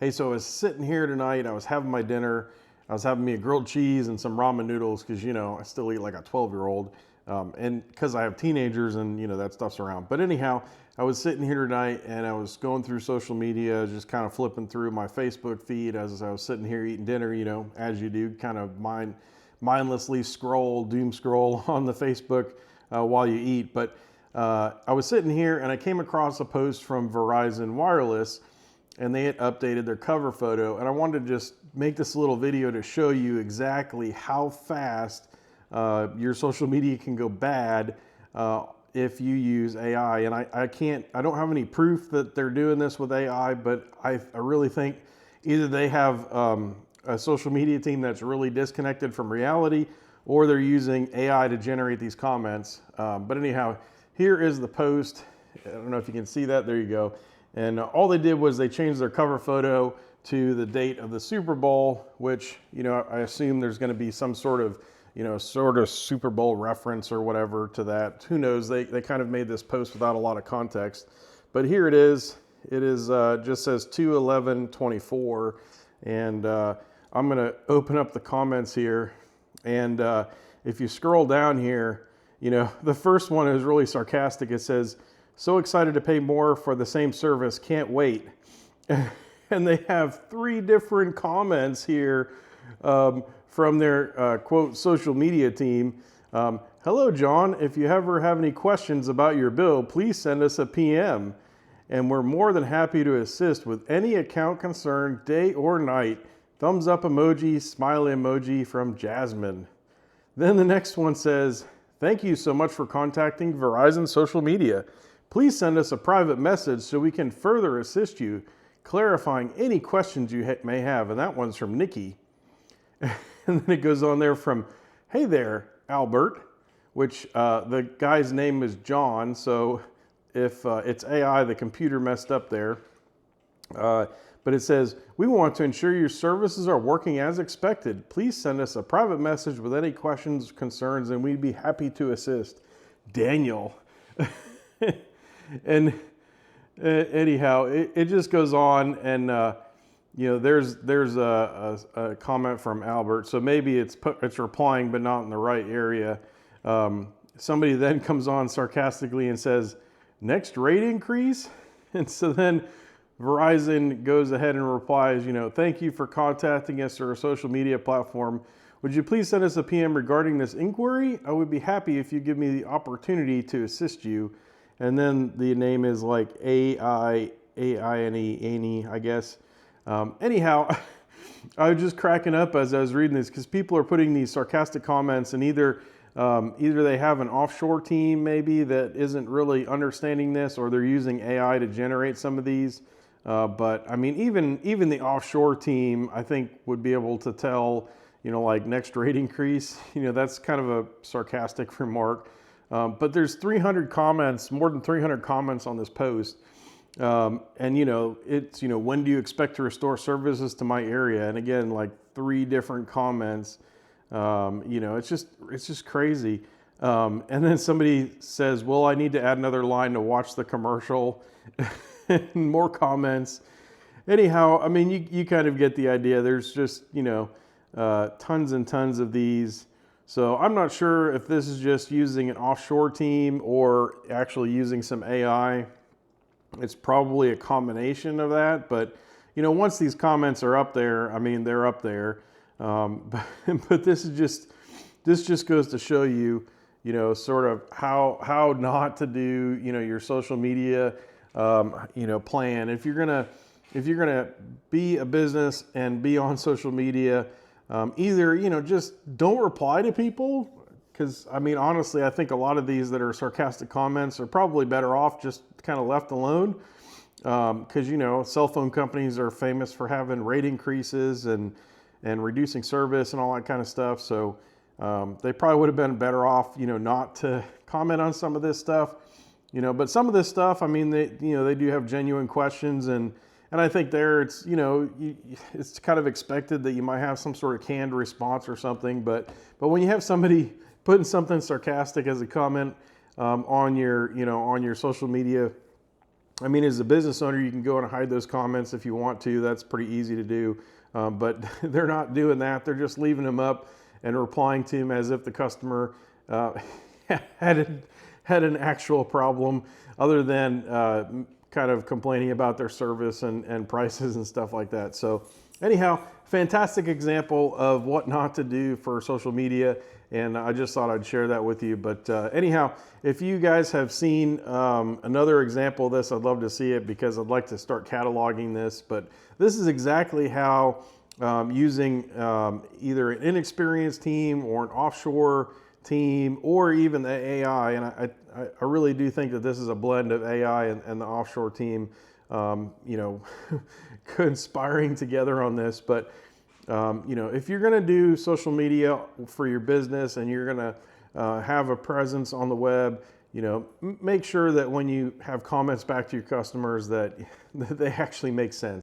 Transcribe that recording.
Hey, so I was sitting here tonight, I was having my dinner, I was having me a grilled cheese and some ramen noodles because, I still eat like a 12-year-old. And because I have teenagers and, that stuff's around. But anyhow, I was sitting here tonight and I was going through social media, just kind of flipping through my Facebook feed as I was sitting here eating dinner, as you do, kind of mindlessly doom scroll on the Facebook while you eat. But I was sitting here and I came across a post from Verizon Wireless, and they had updated their cover photo, and I wanted to just make this little video to show you exactly how fast your social media can go bad if you use AI. And I don't have any proof that they're doing this with AI, but I really think either they have a social media team that's really disconnected from reality, or they're using AI to generate these comments. But anyhow, here is the post. I don't know if you can see that. There you go. And all they did was they changed their cover photo to the date of the Super Bowl, which, I assume there's going to be some sort of Super Bowl reference or whatever to that. Who knows? They kind of made this post without a lot of context. But here it is. It is just says 2/11/24. And I'm going to open up the comments here. And if you scroll down here, the first one is really sarcastic. It says, "So excited to pay more for the same service, can't wait." And they have 3 different comments here from their quote social media team. "Hello, John. If you ever have any questions about your bill, please send us a PM. And we're more than happy to assist with any account concern, day or night. Thumbs up emoji, smiley emoji from Jasmine." Then the next one says, "Thank you so much for contacting Verizon Social Media. Please send us a private message so we can further assist you, clarifying any questions you may have." And that one's from Nikki. And then it goes on there from, "Hey there, Albert," which the guy's name is John. So if it's AI, the computer messed up there. But it says, "We want to ensure your services are working as expected. Please send us a private message with any questions, concerns, and we'd be happy to assist. Daniel." And anyhow, it just goes on, and there's a comment from Albert, so maybe it's replying, but not in the right area. Somebody then comes on sarcastically and says, "Next rate increase?" And so then Verizon goes ahead and replies, "Thank you for contacting us through our social media platform. Would you please send us a PM regarding this inquiry? I would be happy if you give me the opportunity to assist you." And then the name is like Annie, I guess. Anyhow, I was just cracking up as I was reading this because people are putting these sarcastic comments, and either they have an offshore team maybe that isn't really understanding this, or they're using AI to generate some of these. But I mean, even the offshore team, I think, would be able to tell, like next rate increase. That's kind of a sarcastic remark. But there's 300 comments, more than 300 comments on this post. And it's, "When do you expect to restore services to my area?" And again, like 3 different comments. It's just crazy. And then somebody says, "Well, I need to add another line to watch the commercial." And more comments. Anyhow, I mean, you kind of get the idea. There's just, tons and tons of these. So I'm not sure if this is just using an offshore team or actually using some AI. It's probably a combination of that. But, once these comments are up there, I mean, they're up there. But this just goes to show you, sort of how not to do, your social media, plan. If you're gonna be a business and be on social media, either, just don't reply to people. Because, I mean, honestly, I think a lot of these that are sarcastic comments are probably better off just kind of left alone. Because, cell phone companies are famous for having rate increases and reducing service and all that kind of stuff. So they probably would have been better off, not to comment on some of this stuff. But some of this stuff, I mean, they do have genuine questions, and I think it's it's kind of expected that you might have some sort of canned response or something. But when you have somebody putting something sarcastic as a comment on your social media I mean, as a business owner, you can go and hide those comments if you want to. That's pretty easy to do. But they're not doing that. They're just leaving them up and replying to them as if the customer had an actual problem, other than kind of complaining about their service and prices and stuff like that. So anyhow, fantastic example of what not to do for social media. And I just thought I'd share that with you. But anyhow, if you guys have seen another example of this, I'd love to see it, because I'd like to start cataloging this. But this is exactly how using either an inexperienced team or an offshore team, or even the AI, and I really do think that this is a blend of AI and the offshore team, you know, conspiring together on this. But you know, if you're going to do social media for your business and you're going to have a presence on the web, you know, make sure that when you have comments back to your customers that they actually make sense.